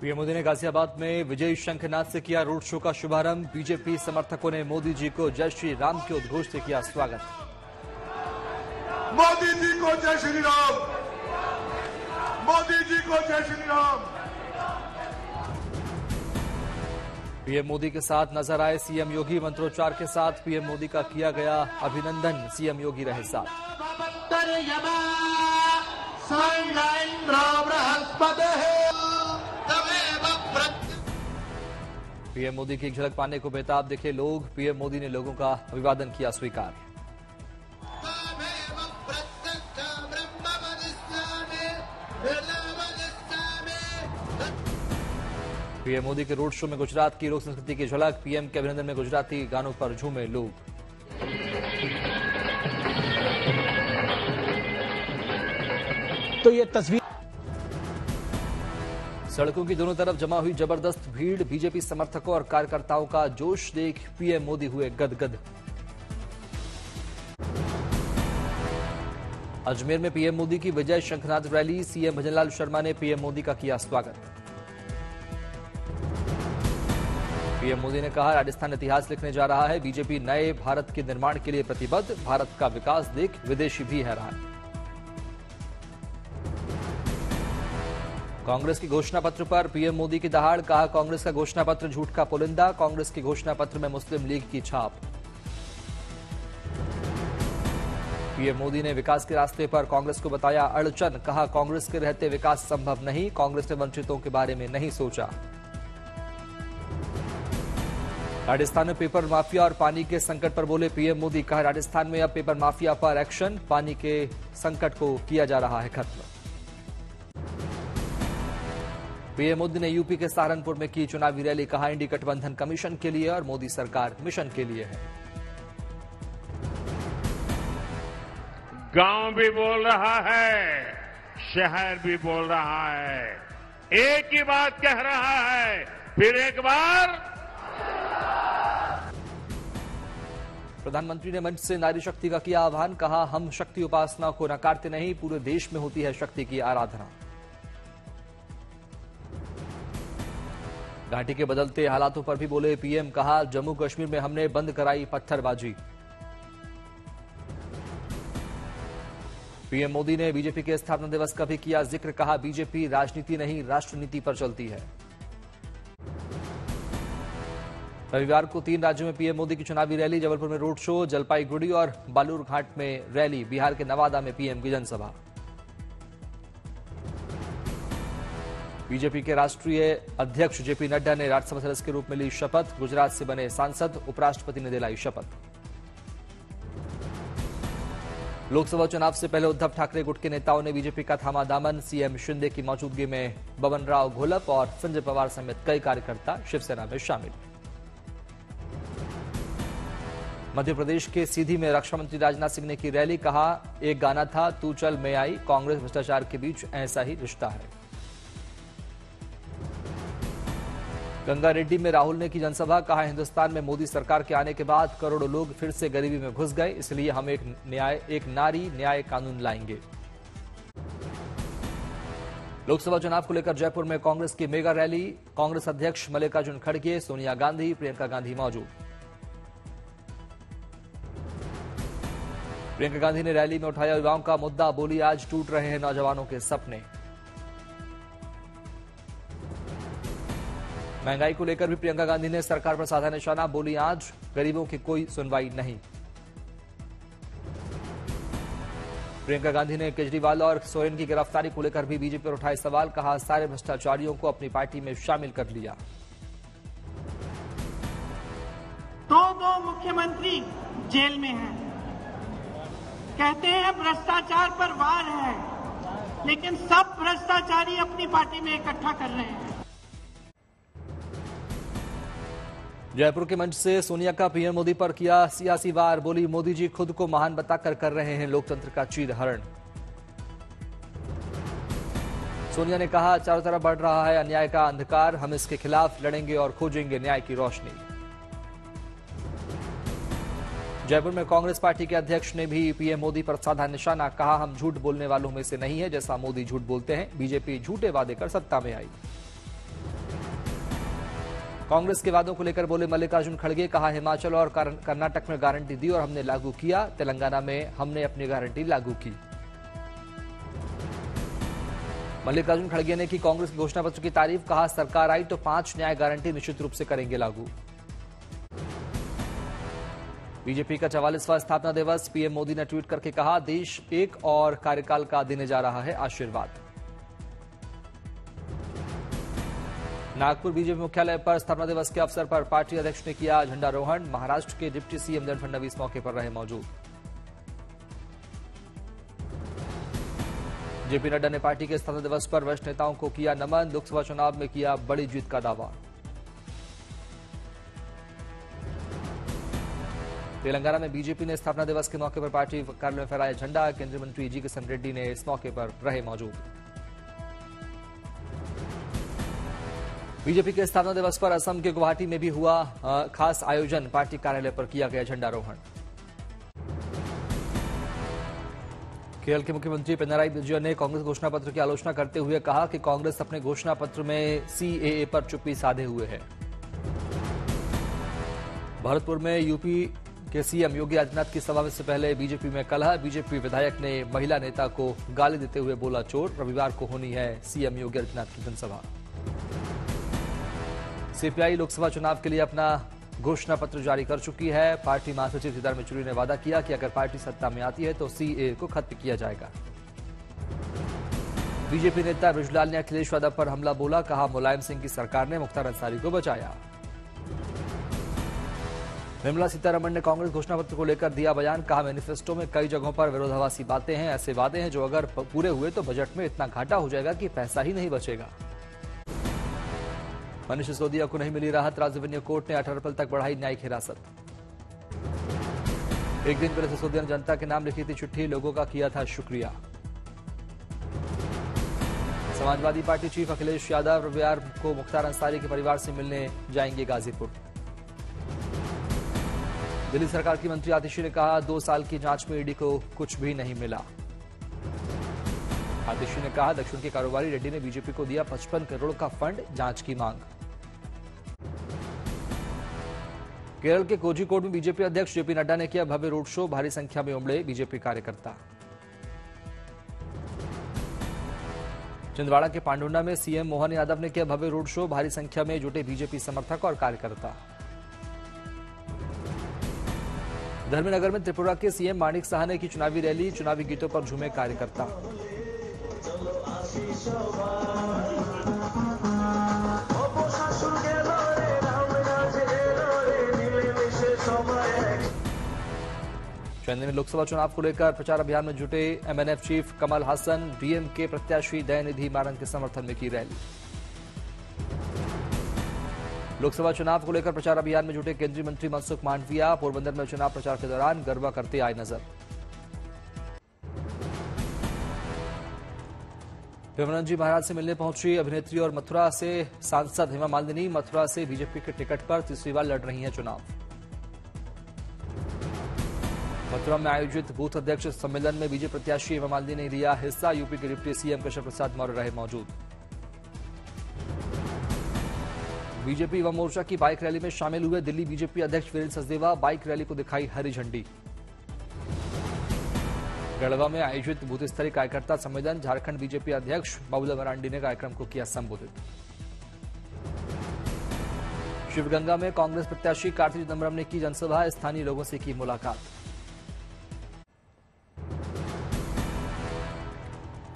PM Modi ने गाजियाबाद में विजय शंखनाद से किया रोड शो का शुभारंभ। बीजेपी समर्थकों ने मोदी जी को जय श्री राम के उद्घोष से किया स्वागत। मोदी जी को जय श्री राम, मोदी जी को जय श्री राम। पीएम मोदी के साथ नजर आए सीएम योगी। मंत्रोच्चार के साथ पीएम मोदी का किया गया अभिनंदन। सीएम योगी रहे साथ। पीएम मोदी की एक झलक पाने को बेताब दिखे लोग। पीएम मोदी ने लोगों का अभिवादन किया स्वीकार। पीएम मोदी के रोड शो में गुजरात की लोक संस्कृति की झलक। पीएम के अभिनंदन में गुजराती गानों पर झूमे लोग। तो ये तस्वीर सड़कों की दोनों तरफ जमा हुई जबरदस्त भीड़। बीजेपी समर्थकों और कार्यकर्ताओं का जोश देख पीएम मोदी हुए गदगद। अजमेर में पीएम मोदी की विजय शंखनाद रैली। सीएम भजनलाल शर्मा ने पीएम मोदी का किया स्वागत। पीएम मोदी ने कहा, राजस्थान इतिहास लिखने जा रहा है। बीजेपी नए भारत के निर्माण के लिए प्रतिबद्ध। भारत का विकास देख विदेशी भी हैरान। कांग्रेस की घोषणा पत्र पर पीएम मोदी की दहाड़। कहा, कांग्रेस का घोषणा पत्र झूठ का पुलिंदा। कांग्रेस के घोषणा पत्र में मुस्लिम लीग की छाप। पीएम मोदी ने विकास के रास्ते पर कांग्रेस को बताया अड़चन। कहा, कांग्रेस के रहते विकास संभव नहीं। कांग्रेस ने वंचितों के बारे में नहीं सोचा। राजस्थान में पेपर माफिया और पानी के संकट पर बोले पीएम मोदी। कहा, राजस्थान में अब पेपर माफिया पर एक्शन। पानी के संकट को किया जा रहा है खत्म। पीएम मोदी ने यूपी के सहारनपुर में की चुनावी रैली। कहा, इंडी गठबंधन कमीशन के लिए और मोदी सरकार मिशन के लिए है। गांव भी बोल रहा है, शहर भी बोल रहा है। एक ही बात कह रहा है, फिर एक बार। प्रधानमंत्री ने मंच से नारी शक्ति का किया आह्वान। कहा, हम शक्ति उपासना को नकारते नहीं। पूरे देश में होती है शक्ति की आराधना। घाटी के बदलते हालातों पर भी बोले पीएम। कहा, जम्मू कश्मीर में हमने बंद कराई पत्थरबाजी। पीएम मोदी ने बीजेपी के स्थापना दिवस का भी किया जिक्र। कहा, बीजेपी राजनीति नहीं राष्ट्रनीति पर चलती है। रविवार को 3 राज्यों में पीएम मोदी की चुनावी रैली। जबलपुर में रोड शो, जलपाईगुड़ी और बालूरघाट में रैली। बिहार के नवादा में पीएम की जनसभा। बीजेपी के राष्ट्रीय अध्यक्ष जेपी नड्डा ने राज्यसभा सदस्य के रूप में ली शपथ। गुजरात से बने सांसद। उपराष्ट्रपति ने दिलाई शपथ। लोकसभा चुनाव से पहले उद्धव ठाकरे गुट के नेताओं ने बीजेपी का थामा दामन। सीएम शिंदे की मौजूदगी में बबनराव घोलप और संजय पवार समेत कई कार्यकर्ता शिवसेना में शामिल। मध्य प्रदेश के सीधी में रक्षा मंत्री राजनाथ सिंह ने की रैली। कहा, एक गाना था तू चल मैं आई। कांग्रेस भ्रष्टाचार के बीच ऐसा ही रिश्ता है। गंगा रेड्डी में राहुल ने की जनसभा। कहा, हिंदुस्तान में मोदी सरकार के आने के बाद करोड़ों लोग फिर से गरीबी में घुस गए। इसलिए हम एक नारी न्याय कानून लाएंगे। लोकसभा चुनाव को लेकर जयपुर में कांग्रेस की मेगा रैली। कांग्रेस अध्यक्ष मल्लिकार्जुन खड़गे, सोनिया गांधी, प्रियंका गांधी मौजूद। प्रियंका गांधी ने रैली में उठाया युवाओं का मुद्दा। बोली, आज टूट रहे हैं नौजवानों के सपने। महंगाई को लेकर भी प्रियंका गांधी ने सरकार पर साधा निशाना। बोली, आज गरीबों की कोई सुनवाई नहीं। प्रियंका गांधी ने केजरीवाल और सोरेन की गिरफ्तारी को लेकर भी बीजेपी पर उठाए सवाल। कहा, सारे भ्रष्टाचारियों को अपनी पार्टी में शामिल कर लिया। दो मुख्यमंत्री जेल में हैं। कहते हैं भ्रष्टाचार पर वार है, लेकिन सब भ्रष्टाचारी अपनी पार्टी में इकट्ठा कर रहे हैं। जयपुर के मंच से सोनिया का पीएम मोदी पर किया सियासी वार। बोली, मोदी जी खुद को महान बताकर कर रहे हैं लोकतंत्र का चीरहरण। सोनिया ने कहा, चारों तरफ बढ़ रहा है अन्याय का अंधकार। हम इसके खिलाफ लड़ेंगे और खोजेंगे न्याय की रोशनी। जयपुर में कांग्रेस पार्टी के अध्यक्ष ने भी पीएम मोदी पर साधा निशाना। कहा, हम झूठ बोलने वालों में से नहीं है। जैसा मोदी झूठ बोलते हैं, बीजेपी झूठे वादे कर सत्ता में आई। कांग्रेस के वादों को लेकर बोले मल्लिकार्जुन खड़गे, कहा हिमाचल और कर्नाटक में गारंटी दी और हमने लागू किया, तेलंगाना में हमने अपनी गारंटी लागू की। मल्लिकार्जुन खड़गे ने की कांग्रेस के घोषणा पत्र की तारीफ, कहा सरकार आई तो 5 न्याय गारंटी निश्चित रूप से करेंगे लागू। बीजेपी का 44वां स्थापना दिवस, पीएम मोदी ने ट्वीट करके कहा देश एक और कार्यकाल का देने जा रहा है आशीर्वाद। नागपुर बीजेपी मुख्यालय पर स्थापना दिवस के अवसर पर पार्टी अध्यक्ष ने किया झंडारोहण, महाराष्ट्र के डिप्टी सीएम देवेंद्र फडणवीस मौके पर रहे मौजूद। जेपी नड्डा ने पार्टी के स्थापना दिवस पर वरिष्ठ नेताओं को किया नमन, लोकसभा चुनाव में किया बड़ी जीत का दावा। तेलंगाना में बीजेपी ने स्थापना दिवस के मौके पर पार्टी कार्यालय में फहराया झंडा, केंद्रीय मंत्री जी किशन रेड्डी ने इस मौके पर रहे मौजूद। बीजेपी के स्थापना दिवस पर असम के गुवाहाटी में भी हुआ खास आयोजन, पार्टी कार्यालय पर किया गया झंडारोहण। केरल के मुख्यमंत्री पिनराई विजयन ने कांग्रेस घोषणा पत्र की आलोचना करते हुए कहा कि कांग्रेस अपने घोषणा पत्र में सीएए पर चुप्पी साधे हुए है। भरतपुर में यूपी के सीएम योगी आदित्यनाथ की सभा से पहले बीजेपी में कलह, बीजेपी विधायक ने महिला नेता को गाली देते हुए बोला चोर, रविवार को होनी है सीएम योगी आदित्यनाथ की जनसभा। सीपीआई लोकसभा चुनाव के लिए अपना घोषणा पत्र जारी कर चुकी है। पार्टी महासचिव सीताराम येचुरी ने वादा किया कि अगर पार्टी सत्ता में आती है तो सीएए को खत्म किया जाएगा। बीजेपी नेता बृजलाल ने अखिलेश यादव पर हमला बोला, कहा मुलायम सिंह की सरकार ने मुख्तार अंसारी को बचाया। निर्मला सीतारमण ने कांग्रेस घोषणा पत्र को लेकर दिया बयान, कहा मैनिफेस्टो में कई जगहों पर विरोधाभासी बातें हैं, ऐसे वादे हैं जो अगर पूरे हुए तो बजट में इतना घाटा हो जाएगा कि पैसा ही नहीं बचेगा। मनीष सिसोदिया को नहीं मिली राहत, राज्य रेवेन्यू कोर्ट ने 18 अप्रैल तक बढ़ाई न्यायिक हिरासत। एक दिन पहले सिसोदिया ने जनता के नाम लिखी थी चिट्ठी, लोगों का किया था शुक्रिया। समाजवादी पार्टी चीफ अखिलेश यादव रविवार को मुख्तार अंसारी के परिवार से मिलने जाएंगे गाजीपुर। दिल्ली सरकार की मंत्री आतिशी ने कहा 2 साल की जांच में ईडी को कुछ भी नहीं मिला। आतिशी ने कहा दक्षिण के कारोबारी रेड्डी ने बीजेपी को दिया 55 करोड़ का फंड, जांच की मांग। केरल के कोझिकोड में बीजेपी अध्यक्ष जेपी नड्डा ने किया भव्य रोड शो, भारी संख्या में उमड़े बीजेपी कार्यकर्ता। छिंदवाड़ा के पांडुर्ना में सीएम मोहन यादव ने किया भव्य रोड शो, भारी संख्या में जुटे बीजेपी समर्थक और कार्यकर्ता। धर्मनगर में त्रिपुरा के सीएम माणिक साहा ने की चुनावी रैली, चुनावी गीतों पर झूमे कार्यकर्ता। चेन्नई में लोकसभा चुनाव को लेकर प्रचार अभियान में जुटे MNF chief Kamal Haasan, DMK प्रत्याशी दयानिधि मारन के समर्थन में की रैली। लोकसभा चुनाव को लेकर प्रचार अभियान में जुटे केंद्रीय मंत्री मनसुख मांडविया पोरबंदर में चुनाव प्रचार के दौरान गरबा करते आए नजर। प्रेमानंद जी महाराज से मिलने पहुंची अभिनेत्री और मथुरा से सांसद हेमा मालिनी, मथुरा से बीजेपी के टिकट पर तीसरी बार लड़ रही हैं चुनाव। मथुरा में आयोजित बूथ अध्यक्ष सम्मेलन में बीजेपी प्रत्याशी हेमा मालिनी ने लिया हिस्सा, यूपी के डिप्टी सीएम केशव प्रसाद मौर्य रहे मौजूद। बीजेपी युवा मोर्चा की बाइक रैली में शामिल हुए दिल्ली बीजेपी अध्यक्ष वीरेंद्र सचदेवा, बाइक रैली को दिखाई हरी झंडी। गढ़वा में आयोजित बूथ स्तरीय कार्यकर्ता सम्मेलन, झारखंड बीजेपी अध्यक्ष बाबूलाल मरांडी ने कार्यक्रम को किया संबोधित। शिवगंगा में कांग्रेस प्रत्याशी कार्ति चिदंबरम ने की जनसभा, स्थानीय लोगों से की मुलाकात।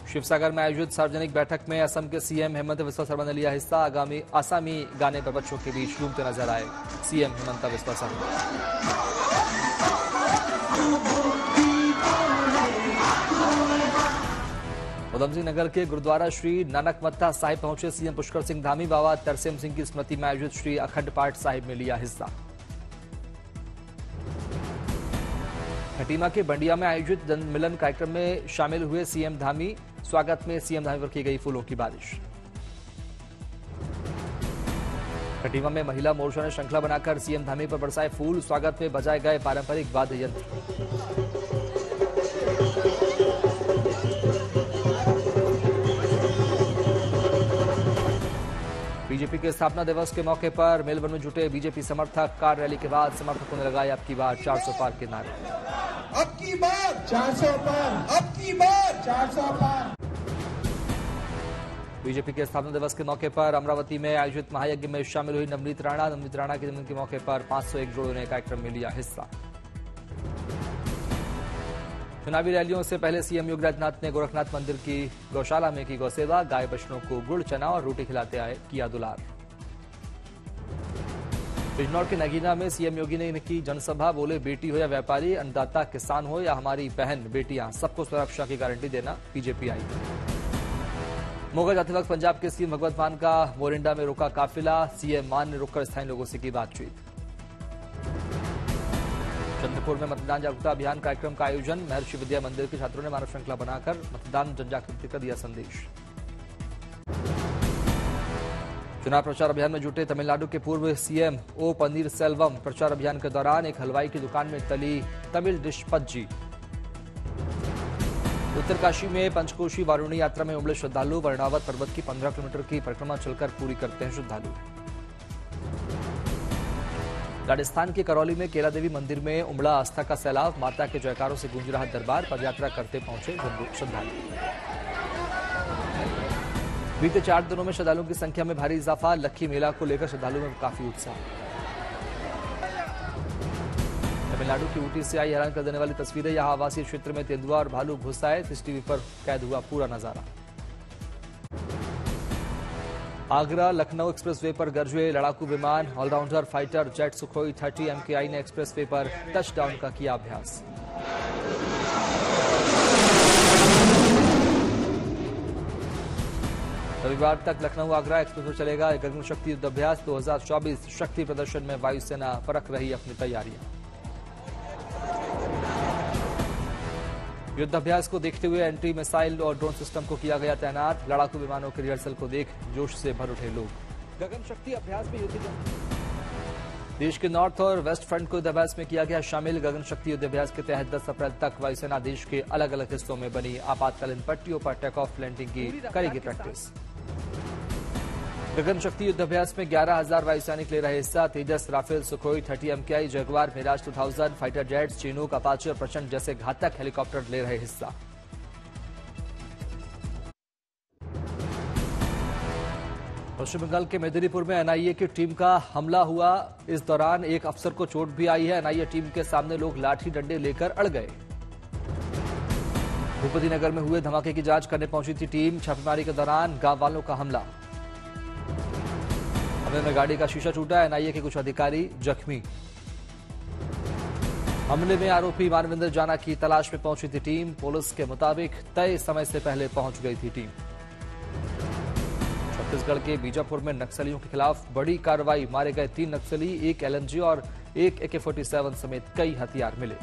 शिवसागर में आयोजित सार्वजनिक बैठक में असम के सीएम हेमंत बिस्वा शर्मा ने लिया हिस्सा, आसामी गाने पर बच्चों के बीच झूमते नजर आए सीएम हेमंत बिस्वा शर्मा। उधम सिंह नगर के गुरुद्वारा श्री नानक मत्ता साहिब पहुंचे सीएम पुष्कर सिंह धामी, बाबा तरसेम सिंह की स्मृति में आयोजित श्री अखंड पाठ साहिब में लिया हिस्सा। खटीमा के बंडिया में आयोजित जन मिलन कार्यक्रम में शामिल हुए सीएम धामी, स्वागत में सीएम धामी पर की गई फूलों की बारिश। खटीमा में महिला मोर्चा ने श्रृंखला बनाकर सीएम धामी पर बरसाए फूल, स्वागत में बजाए गए पारंपरिक वाद्य यंत्र। बीजेपी के स्थापना दिवस के मौके पर मेलबर्न में जुटे बीजेपी समर्थक कार रैली के बाद समर्थकों ने लगाए अब की बार 400 पार के नारे। अब की बार 400 पार, अब की बार 400 पार। बीजेपी के स्थापना दिवस के मौके पर अमरावती में आयोजित महायज्ञ में शामिल हुई नवनीत राणा। नवनीत राणा के जन्मदिन के मौके पर 501 जोड़ों ने कार्यक्रम में लिया हिस्सा। चुनावी रैलियों से पहले सीएम योगी आदित्यनाथ ने गोरखनाथ मंदिर की गौशाला में की गौसेवा। गाय बछड़ों को गुड़, चना और रोटी खिलाते आए किया दुलार। बिजनौर के नगीना में सीएम योगी ने की जनसभा। बोले, बेटी हो या व्यापारी, अन्नदाता किसान हो या हमारी बहन बेटियां, सबको सुरक्षा की गारंटी देना बीजेपी आई। मोगा जाते वक्त पंजाब के सीएम भगवंत मान का मोरिंडा में रोका काफिला। सीएम मान ने रुककर स्थानीय लोगों से की बातचीत। चंद्रपुर में मतदान जागरूकता अभियान कार्यक्रम का आयोजन। महर्षि विद्या मंदिर के छात्रों ने मानव श्रृंखला बनाकर मतदान जन जागृति का दिया संदेश। चुनाव प्रचार अभियान में जुटे तमिलनाडु के पूर्व सीएम ओ पनीरसेल्वम। प्रचार अभियान के दौरान एक हलवाई की दुकान में तली तमिल डिश पज्जी। उत्तरकाशी में पंचकोशी वारुणी यात्रा में उमड़े श्रद्धालु। वर्णावत पर्वत की 15 किलोमीटर की परिक्रमा चलकर पूरी करते हैं श्रद्धालु। राजस्थान के करौली में केला देवी मंदिर में उमड़ा आस्था का सैलाब। माता के जयकारों से गूंज रहा दरबार। पदयात्रा करते पहुंचे श्रद्धालु। बीते 4 दिनों में श्रद्धालुओं की संख्या में भारी इजाफा। लक्खी मेला को लेकर श्रद्धालुओं में काफी उत्साह। तमिलनाडु की ऊटी से आई हैरान कर देने वाली तस्वीरें। यहां आवासीय क्षेत्र में तेंदुआ और भालू घुस आए। सीसीटीवी पर कैद हुआ पूरा नजारा। आगरा लखनऊ एक्सप्रेसवे पर गरजे लड़ाकू विमान। Allrounder fighter jet Sukhoi 30 MKI ने एक्सप्रेसवे पर टचडाउन का किया अभ्यास। रविवार तक लखनऊ आगरा एक्सप्रेसवे चलेगा गगन शक्ति युद्ध अभ्यास 2024। शक्ति प्रदर्शन में वायुसेना परख रही अपनी तैयारियां। युद्ध अभ्यास को देखते हुए एंटी मिसाइल और ड्रोन सिस्टम को किया गया तैनात। लड़ाकू विमानों के रिहर्सल को देख जोश से भर उठे लोग। गगन शक्ति अभ्यास में युद्ध देश के नॉर्थ और वेस्ट फ्रंट को युद्ध अभ्यास में किया गया शामिल। गगन शक्ति युद्ध अभ्यास के तहत 10 अप्रैल तक वायुसेना देश के अलग अलग हिस्सों में बनी आपातकालीन पट्टियों पर टेक ऑफ लैंडिंग की करेगी प्रैक्टिस। गगन शक्ति युद्ध अभ्यास में 11,000 वायुसैनिक ले रहे हिस्सा। Tejas, Rafale, Sukhoi 30 MKI, Jaguar, Mirage 2000, fighter jets, Chinook, Apache और प्रचंड जैसे घातक हेलीकॉप्टर ले रहे हिस्सा। पश्चिम बंगाल के मेदिनीपुर में एनआईए की टीम का हमला हुआ। इस दौरान एक अफसर को चोट भी आई है। एनआईए टीम के सामने लोग लाठी डंडे लेकर अड़ गए। भूपति नगर में हुए धमाके की जांच करने पहुंची थी टीम। छापेमारी के दौरान गांव वालों का हमला। हमले में गाड़ी का शीशा टूटा। एनआईए के कुछ अधिकारी जख्मी। हमले में आरोपी मानविंदर जाना की तलाश में पहुंची थी टीम। पुलिस के मुताबिक तय समय से पहले पहुंच गई थी टीम। छत्तीसगढ़ के बीजापुर में नक्सलियों के खिलाफ बड़ी कार्रवाई। मारे गए 3 नक्सली, 1 LMG और 1 AK-47 समेत कई हथियार मिले।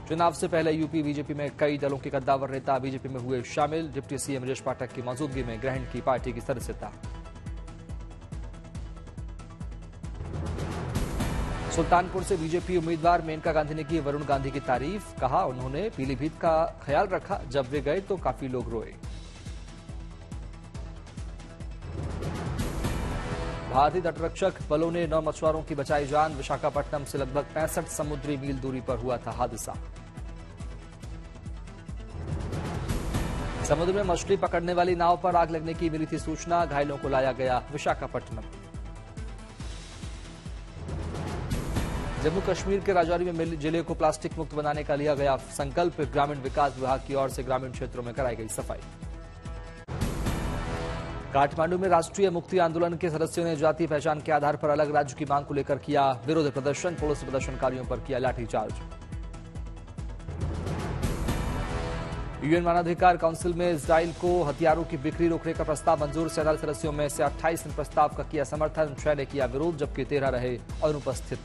चुनाव से पहले यूपी बीजेपी में कई दलों के कद्दावर नेता बीजेपी में हुए शामिल। डिप्टी सीएम ब्रजेश पाठक की मौजूदगी में ग्रहण की पार्टी की सदस्यता। सुल्तानपुर से बीजेपी उम्मीदवार मेनका गांधी ने की वरुण गांधी की तारीफ। कहा, उन्होंने पीलीभीत का ख्याल रखा। जब वे गए तो काफी लोग रोए। भारतीय तटरक्षक बलों ने 9 मछुआरों की बचाई जान। विशाखापट्टनम से लगभग 65 समुद्री मील दूरी पर हुआ था हादसा। समुद्र में मछली पकड़ने वाली नाव पर आग लगने की मिली थी सूचना। घायलों को लाया गया विशाखापट्टनम। जम्मू कश्मीर के राजौरी में जिले को प्लास्टिक मुक्त बनाने का लिया गया संकल्प। ग्रामीण विकास विभाग की ओर से ग्रामीण क्षेत्रों में कराई गई सफाई। काठमांडू में राष्ट्रीय मुक्ति आंदोलन के सदस्यों ने जाति पहचान के आधार पर अलग राज्य की मांग को लेकर किया विरोध प्रदर्शन। पुलिस प्रदर्शनकारियों पर किया लाठीचार्ज। यूएन मानवाधिकार काउंसिल में इजराइल को हथियारों की बिक्री रोकने का प्रस्ताव मंजूर। 47 सदस्यों में से 28 इन प्रस्ताव का किया समर्थन। 6 ने किया विरोध, जबकि 13 रहे अनुपस्थित।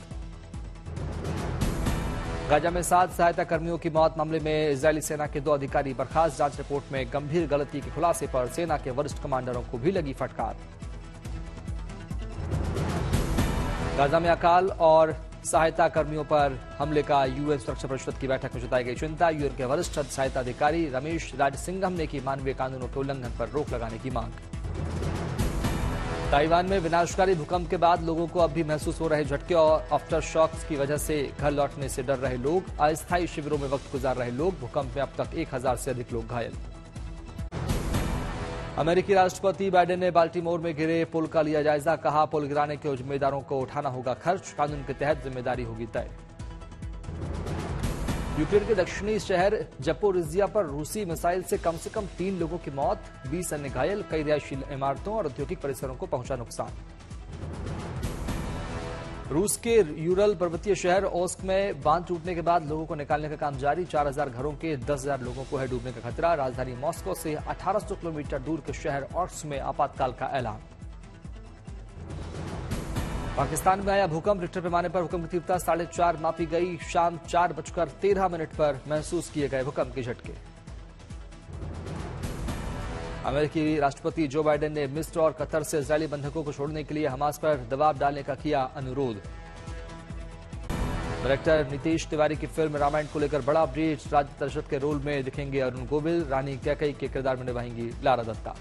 गाजा में 7 सहायता कर्मियों की मौत मामले में इजरायली सेना के 2 अधिकारी बर्खास्त। जांच रिपोर्ट में गंभीर गलती के खुलासे पर सेना के वरिष्ठ कमांडरों को भी लगी फटकार। गाजा में अकाल और सहायता कर्मियों पर हमले का यूएन सुरक्षा परिषद की बैठक में जताई गई चिंता। यूएन के वरिष्ठ सहायता अधिकारी रमेश राजसिंघम ने की मानवीय कानूनों के उल्लंघन पर रोक लगाने की मांग। ताइवान में विनाशकारी भूकंप के बाद लोगों को अब भी महसूस हो रहे झटके और आफ्टर शॉक्स की वजह से घर लौटने से डर रहे लोग, अस्थायी शिविरों में वक्त गुजार रहे लोग। भूकंप में अब तक 1000 से अधिक लोग घायल। अमेरिकी राष्ट्रपति बाइडेन ने बाल्टीमोर में गिरे पुल का लिया जायजा। कहा, पुल गिराने के जिम्मेदारों को उठाना होगा खर्च, कानून के तहत जिम्मेदारी होगी तय। यूक्रेन के दक्षिणी शहर जपोरिजिया पर रूसी मिसाइल से कम 3 लोगों की मौत, 20 अन्य घायल। कई रिहायशी इमारतों और औद्योगिक परिसरों को पहुंचा नुकसान। रूस के यूरल पर्वतीय शहर ओस्क में बांध टूटने के बाद लोगों को निकालने का काम जारी। 4000 घरों के 10,000 लोगों को है डूबने का खतरा। राजधानी मॉस्को से 1800 किलोमीटर दूर के शहर ओर्स्क में आपातकाल का ऐलान। पाकिस्तान में आया भूकंप, रिक्टर पैमाने पर भूकंप की तीव्रता 4.5 मापी गई। शाम 4:13 पर महसूस किए गए भूकंप के झटके। अमेरिकी राष्ट्रपति जो बाइडेन ने मिस्र और कतर से इजरायली बंधकों को छोड़ने के लिए हमास पर दबाव डालने का किया अनुरोध। डायरेक्टर नीतीश तिवारी की फिल्म रामायण को लेकर बड़ा अपडेट। राज्य परिषद के रोल में दिखेंगे अरुण गोविल, रानी कैकेयी के किरदार में निभाएंगी लारा दत्ता।